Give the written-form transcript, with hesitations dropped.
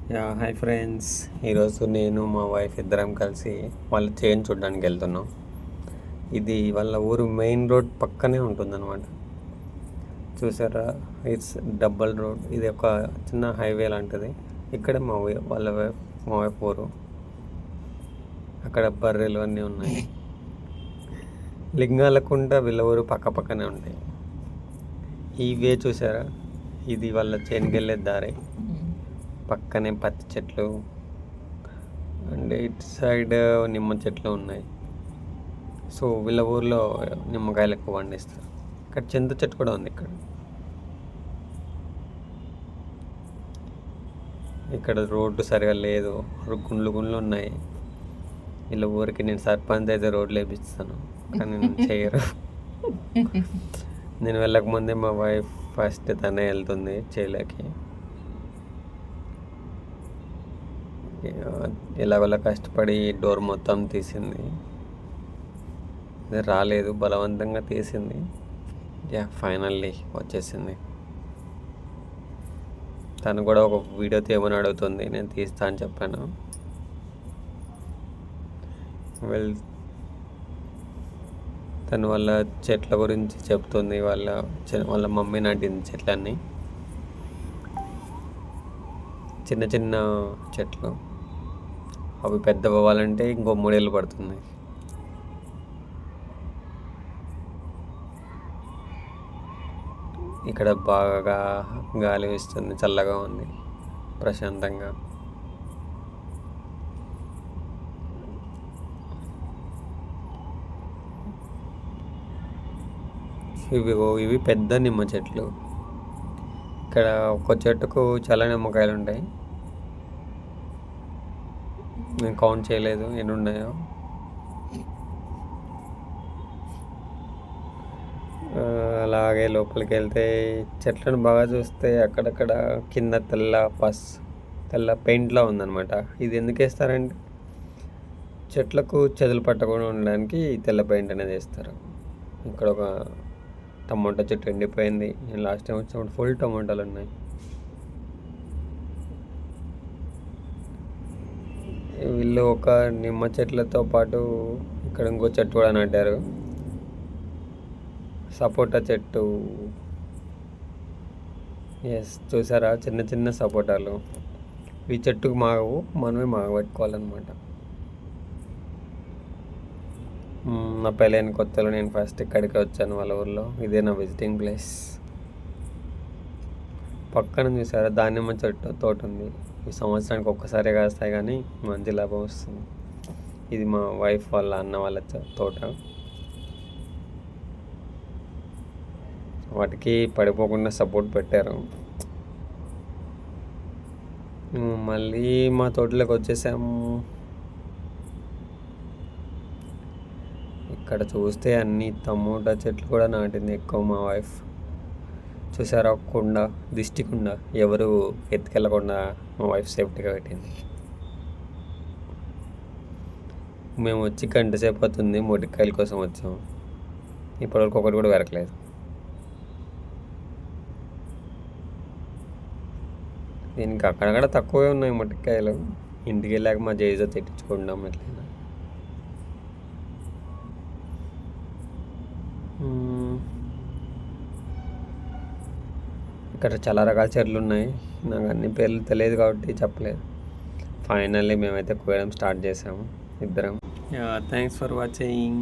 Hi friends. ఈరోజు నేను మా వైఫ్ ఇద్దరం కలిసి వాళ్ళ చేను చూడడానికి వెళ్తున్నాం. ఇది వాళ్ళ ఊరు మెయిన్ రోడ్ పక్కనే ఉంటుందన్నమాట. చూసారా, ఇట్స్ డబల్ రోడ్. ఇది ఒక చిన్న హైవే లాంటిది. ఇక్కడే మా వైఫ్ ఊరు. అక్కడ బర్రెలు అన్నీ ఉన్నాయి. లింగాలకుంట వీళ్ళ ఊరు పక్క పక్కనే ఉంటాయి. ఈ వే చూసారా, ఇది వాళ్ళ చేనుకి వెళ్ళే దారి. పక్కనే పత్తి చెట్లు అండ్ ఇటు సైడ్ నిమ్మ చెట్లు ఉన్నాయి. సో వీళ్ళ ఊర్లో నిమ్మకాయలు ఎక్కువ పండిస్తారు. ఇక్కడ చింత చెట్టు కూడా ఉంది. ఇక్కడ రోడ్డు సరిగా లేదు, గుండ్లు ఉన్నాయి. వీళ్ళ ఊరికి నేను సర్పంచ్ అయితే రోడ్లు వేపిస్తాను, కానీ నేను చేయరు. నేను వెళ్ళకముందే మా వైఫ్ ఫస్ట్ తనే వెళ్తుంది చేయలేకి. ఎలాగోలా కష్టపడి డోర్ మొత్తం తీసింది. రాలేదు, బలవంతంగా తీసింది. ఫైనల్లీ వచ్చేసింది. తను కూడా ఒక వీడియో తీయమని అడుగుతుంది. నేను తీస్తా అని చెప్పాను. తను వాళ్ళ చెట్ల గురించి చెప్తుంది. వాళ్ళ మమ్మీ నాటింది చెట్లన్నీ. చిన్న చిన్న చెట్లు, అవి పెద్ద అవ్వాలంటే ఇంకో 3 ఏళ్ళు పడుతుంది. ఇక్కడ బాగా గాలి వీస్తుంది, చల్లగా ఉంది, ప్రశాంతంగా. ఇవి పెద్ద నిమ్మ చెట్లు. ఇక్కడ ఒక చెట్టుకు చాలా నిమ్మకాయలు ఉంటాయి. నేను కౌంట్ చేయలేదు ఎన్ని ఉన్నాయో. అలాగే లోపలికి వెళ్తే చెట్లను బాగా చూస్తే అక్కడక్కడ కింద తెల్ల పెయింట్లా ఉందన్నమాట. ఇది ఎందుకు వేస్తారంటే చెట్లకు చెదలు పట్టకుండా ఉండడానికి తెల్ల పెయింట్ అనేది వేస్తారు. ఇక్కడ ఒక టమాటా చెట్టు ఎండిపోయింది. నేను లాస్ట్ టైం వచ్చినప్పుడు ఫుల్ టమాటాలు ఉన్నాయి. వీళ్ళు ఒక నిమ్మ చెట్లతో పాటు ఇక్కడ ఇంకో చెట్టు కూడా నాటారు, సపోటా చెట్టు. చూసారా, చిన్న చిన్న సపోటాలు. ఈ చెట్టుకు మాగవు, మనమే మాగబెట్టుకోవాలన్నమాట. నా పెళ్ళైన కొత్తలో నేను ఫస్ట్ ఇక్కడికి వచ్చాను వాళ్ళ ఊర్లో. ఇదే నా విజిటింగ్ ప్లేస్. పక్కన చూసారా, దానిమ్మ చెట్టు తోట ఉంది. ఈ సంవత్సరానికి ఒక్కసారే కాస్తాయి, కానీ మంచి లాభం వస్తుంది. ఇది మా వైఫ్ వాళ్ళ అన్న వాళ్ళ తోట. వాటికి పడిపోకుండా సపోర్ట్ పెట్టారు. మళ్ళీ మా తోటలోకి వచ్చేసాము. ఇక్కడ చూస్తే అన్ని టమోటా చెట్లు కూడా నాటింది ఎక్కువ మా వైఫ్. చూసారా, కుండ, దిష్టి కుండ, ఎవరు ఎత్తుకెళ్ళకుండా మా వైఫ్ సేఫ్టీగా పెట్టింది. మేము వచ్చి గంట సేపు అవుతుంది, మొటికాయల కోసం వచ్చాము. ఇప్పటివరకు ఒకటి కూడా వెరకలేదు. దీనికి అక్కడక్కడ తక్కువే ఉన్నాయి మొటికాయలు. ఇంటికి వెళ్ళాక మా జైజో తెట్టించుకుంటాం ఎట్లయినా. ఇక్కడ చాలా రకాల చెట్లు ఉన్నాయి. నాకు అన్ని పేర్లు తెలియదు కాబట్టి చెప్పలేదు. ఫైనల్లీ మేమైతే కోయడం స్టార్ట్ చేసాము ఇద్దరం. Thanks for watching.